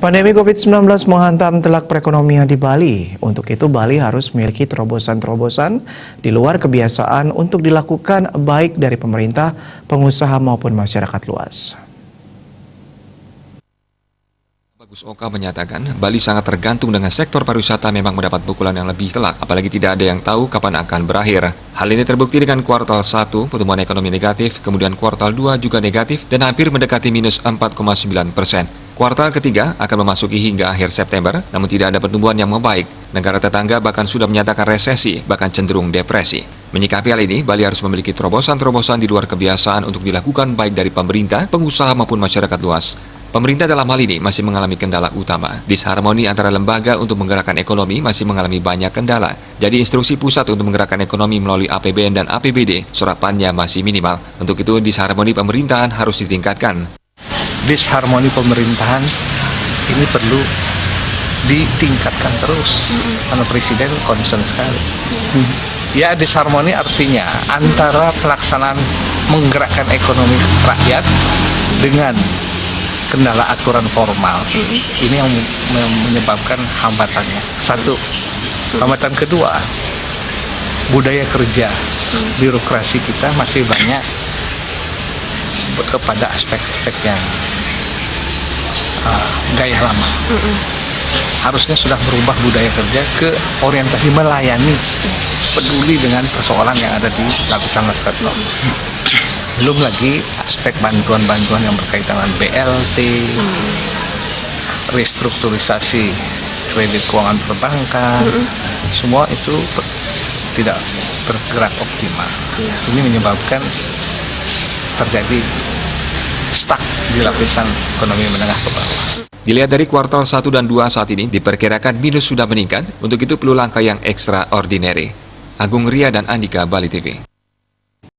Pandemi COVID-19 menghantam telak perekonomian di Bali. Untuk itu, Bali harus memiliki terobosan-terobosan di luar kebiasaan untuk dilakukan baik dari pemerintah, pengusaha maupun masyarakat luas. Bagus Oka menyatakan, Bali sangat tergantung dengan sektor pariwisata memang mendapat pukulan yang lebih telak, apalagi tidak ada yang tahu kapan akan berakhir. Hal ini terbukti dengan kuartal 1 pertumbuhan ekonomi negatif, kemudian kuartal 2 juga negatif dan hampir mendekati minus 4,9%. Kuartal ketiga akan memasuki hingga akhir September, namun tidak ada pertumbuhan yang membaik. Negara tetangga bahkan sudah menyatakan resesi, bahkan cenderung depresi. Menyikapi hal ini, Bali harus memiliki terobosan-terobosan di luar kebiasaan untuk dilakukan baik dari pemerintah, pengusaha maupun masyarakat luas. Pemerintah dalam hal ini masih mengalami kendala utama. Disharmoni antara lembaga untuk menggerakkan ekonomi masih mengalami banyak kendala. Jadi instruksi pusat untuk menggerakkan ekonomi melalui APBN dan APBD, serapannya masih minimal. Untuk itu, disharmoni pemerintahan harus ditingkatkan. Disharmoni pemerintahan ini perlu ditingkatkan terus karena Presiden concern sekali. Ya, disharmoni artinya antara pelaksanaan menggerakkan ekonomi rakyat dengan kendala aturan formal. Ini yang menyebabkan hambatannya. Satu, hambatan kedua, budaya kerja birokrasi kita masih banyak kepada aspek-aspek yang gaya lama. Harusnya sudah berubah budaya kerja ke orientasi melayani, peduli dengan persoalan yang ada di lapisan masyarakat. Belum lagi aspek bantuan-bantuan yang berkaitan dengan BLT, restrukturisasi kredit keuangan perbankan, semua itu tidak bergerak optimal. Ini menyebabkan terjadi stuck di lapisan ekonomi menengah ke bawah. Dilihat dari kuartal 1 dan 2 saat ini, diperkirakan minus sudah meningkat. Untuk itu perlu langkah yang extraordinary. Agung Ria dan Andika, Bali TV.